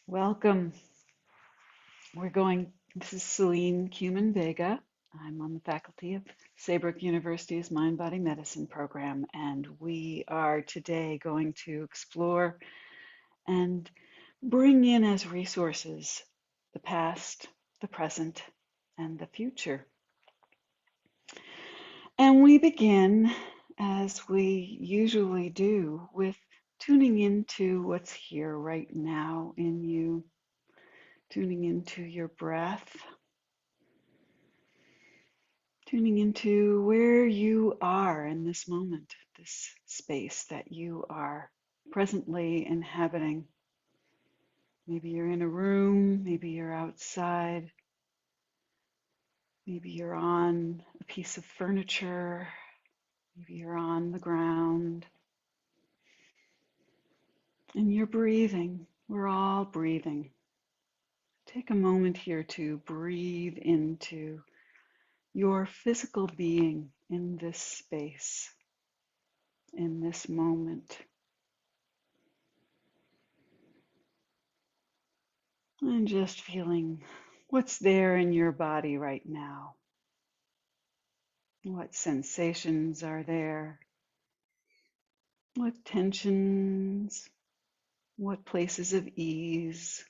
Welcome. This is Selene Kumin Vega. I'm on the faculty of Saybrook University's Mind Body Medicine program, and we are today going to explore and bring in as resources the past, the present, and the future. And we begin, as we usually do, with tuning into what's here right now in you, tuning into your breath. Tuning into where you are in this moment, this space that you are presently inhabiting. Maybe you're in a room, maybe you're outside, maybe you're on a piece of furniture, maybe you're on the ground, and you're breathing. We're all breathing. Take a moment here to breathe into your physical being in this space, in this moment. And just feeling what's there in your body right now. What sensations are there? What tensions? What places of ease?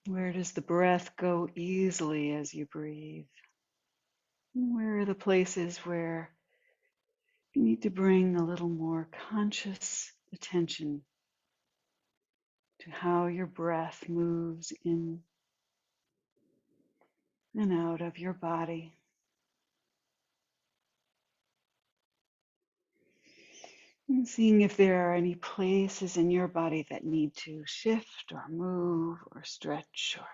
Where does the breath go easily as you breathe? Where are the places where you need to bring a little more conscious attention to how your breath moves in and out of your body? And seeing if there are any places in your body that need to shift or move or stretch or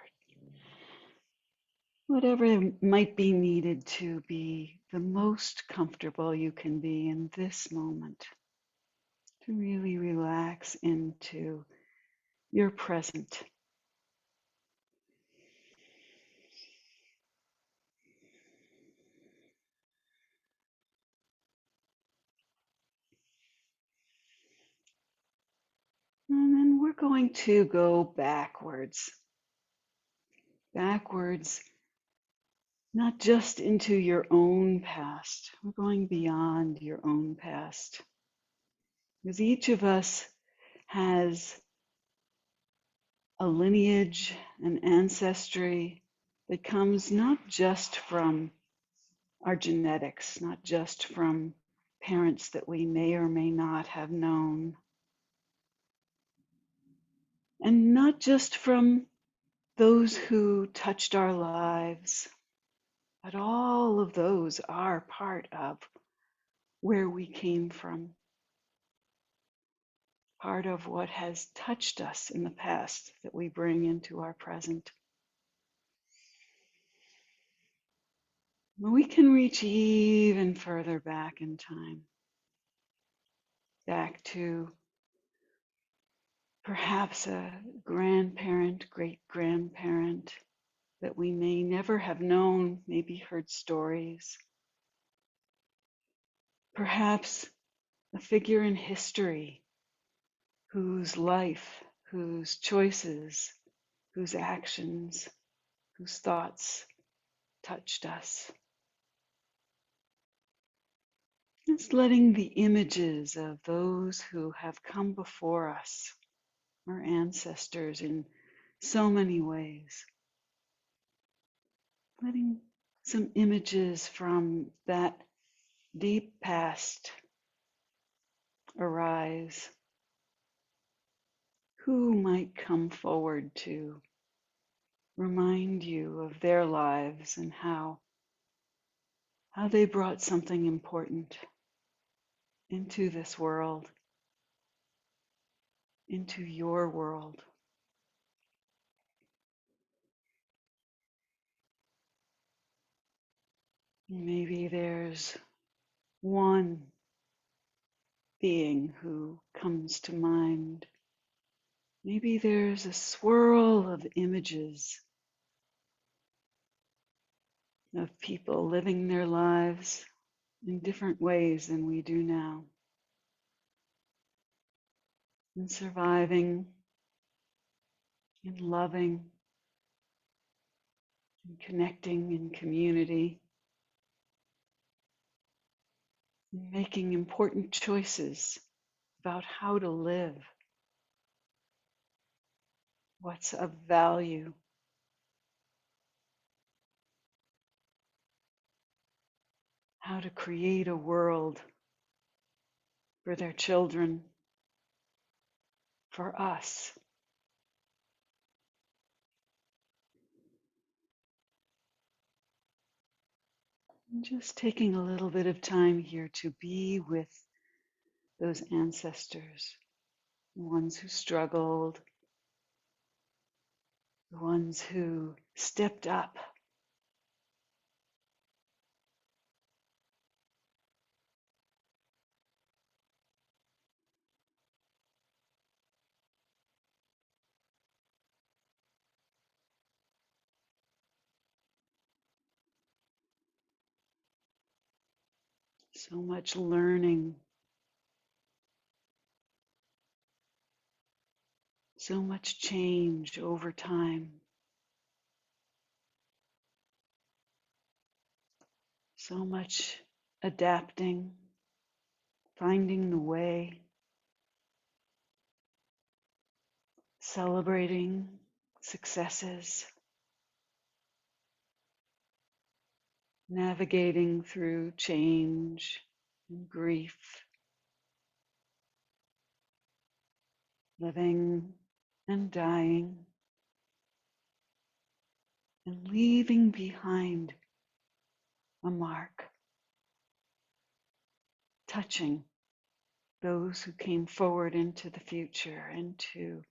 whatever might be needed to be the most comfortable you can be in this moment, to really relax into your present. And then we're going to go backwards, not just into your own past. We're going beyond your own past. Because each of us has a lineage, an ancestry that comes not just from our genetics, not just from parents that we may or may not have known, and not just from those who touched our lives, but all of those are part of where we came from, part of what has touched us in the past that we bring into our present. We can reach even further back in time, back to perhaps a grandparent, great grandparent that we may never have known, maybe heard stories. Perhaps a figure in history whose life, whose choices, whose actions, whose thoughts touched us. It's letting the images of those who have come before us, our ancestors in so many ways, letting some images from that deep past arise. Who might come forward to remind you of their lives and how they brought something important into this world, into your world. Maybe there's one being who comes to mind. Maybe there's a swirl of images of people living their lives in different ways than we do now. and surviving and loving and connecting in community, and making important choices about how to live, what's of value, how to create a world for their children, for us. And just taking a little bit of time here to be with those ancestors, the ones who struggled, the ones who stepped up. So much learning, so much change over time, so much adapting, finding the way, celebrating successes, navigating through change and grief, living and dying, and leaving behind a mark, touching those who came forward into the future, into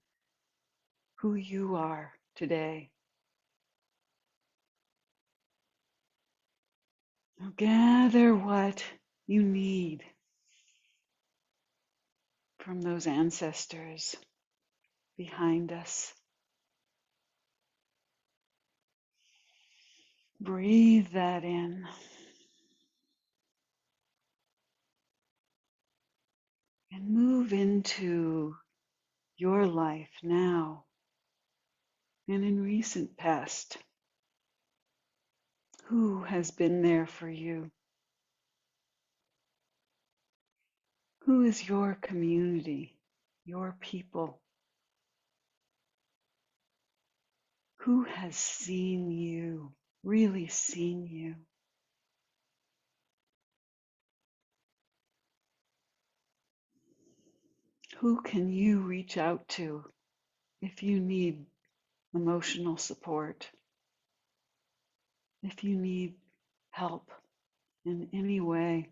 who you are today. Now gather what you need from those ancestors behind us. Breathe that in and move into your life now and in recent past. Who has been there for you? Who is your community, your people? Who has seen you, really seen you? Who can you reach out to if you need emotional support, if you need help in any way?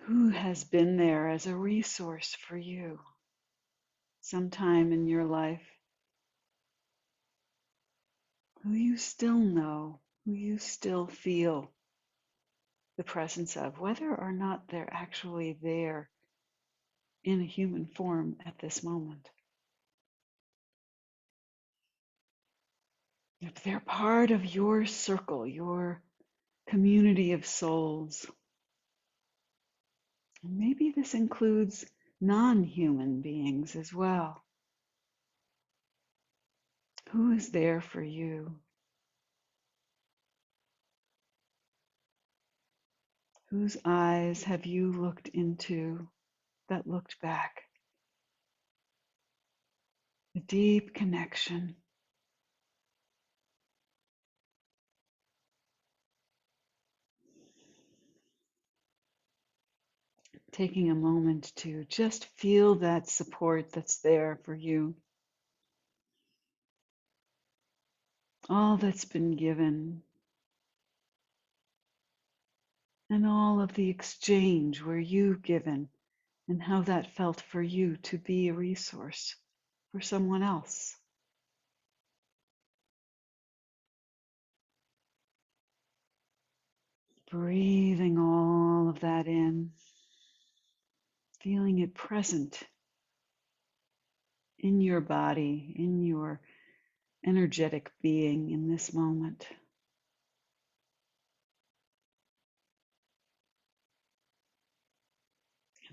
Who has been there as a resource for you sometime in your life? Who you still know, who you still feel the presence of, whether or not they're actually there in a human form at this moment. If they're part of your circle, your community of souls, and maybe this includes non-human beings as well. Who is there for you? Whose eyes have you looked into that looked back? A deep connection. Taking a moment to just feel that support that's there for you. All that's been given, and all of the exchange where you've given, and how that felt for you to be a resource for someone else. Breathing all of that in, feeling it present in your body, in your energetic being in this moment.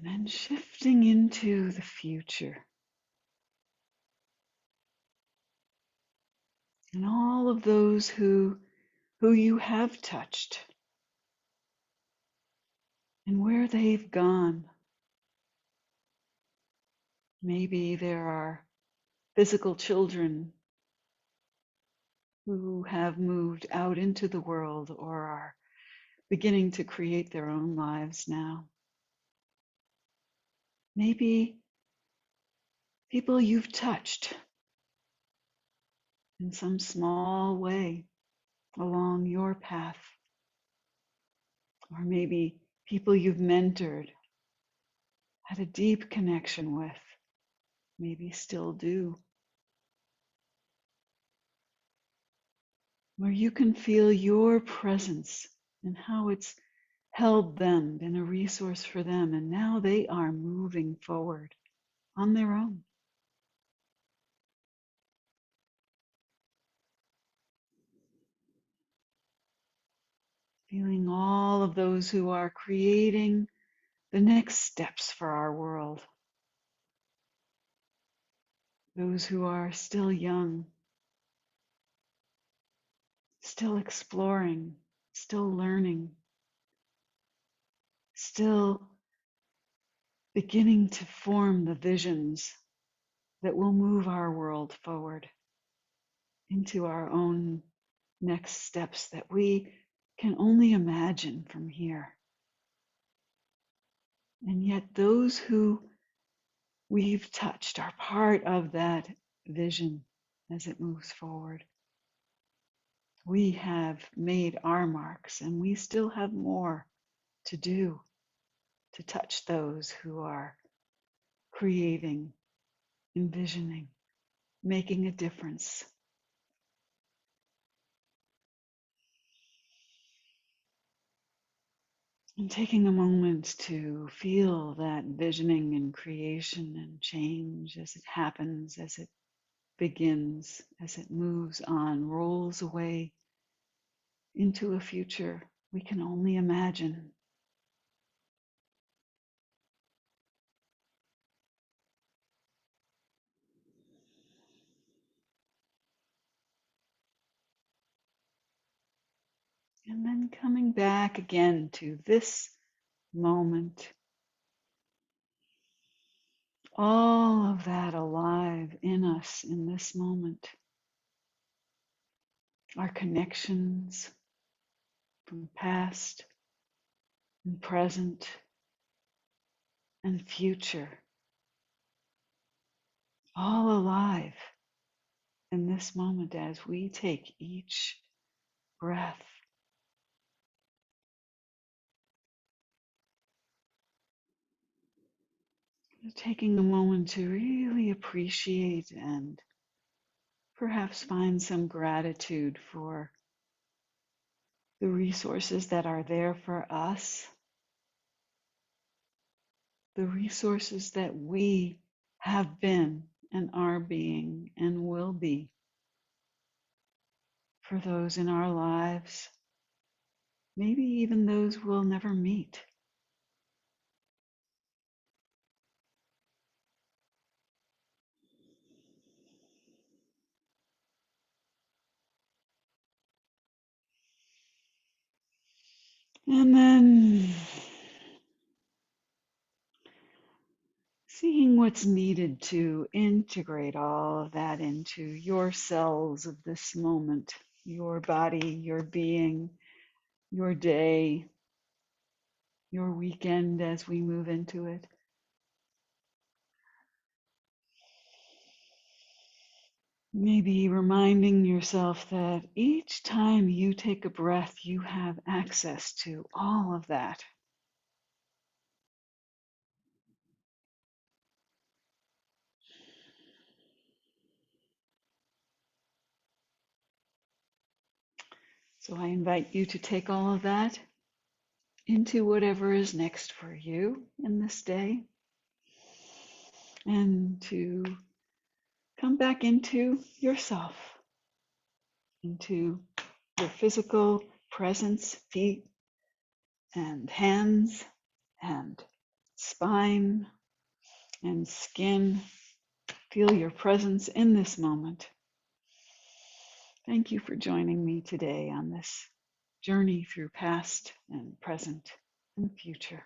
And then shifting into the future and all of those who you have touched and where they've gone. Maybe there are physical children who have moved out into the world or are beginning to create their own lives now. Maybe people you've touched in some small way along your path, or maybe people you've mentored, had a deep connection with, maybe still do, where you can feel your presence and how it's held them, been a resource for them, and now they are moving forward on their own. Feeling all of those who are creating the next steps for our world, those who are still young, still exploring, still learning, still beginning to form the visions that will move our world forward into our own next steps that we can only imagine from here. And yet those who we've touched are part of that vision as it moves forward. We have made our marks and we still have more to do to touch those who are creating, envisioning, making a difference. And taking a moment to feel that visioning and creation and change as it happens, as it begins, as it moves on, rolls away into a future we can only imagine. And then coming back again to this moment, all of that alive in us in this moment, our connections from past and present and future, all alive in this moment as we take each breath. Taking a moment to really appreciate and perhaps find some gratitude for the resources that are there for us, the resources that we have been and are being and will be for those in our lives, maybe even those we'll never meet. And then seeing what's needed to integrate all of that into your cells of this moment, your body, your being, your day, your weekend as we move into it. Maybe reminding yourself that each time you take a breath, you have access to all of that. So I invite you to take all of that into whatever is next for you in this day and to come back into yourself, into your physical presence, feet and hands and spine and skin. Feel your presence in this moment. Thank you for joining me today on this journey through past and present and future.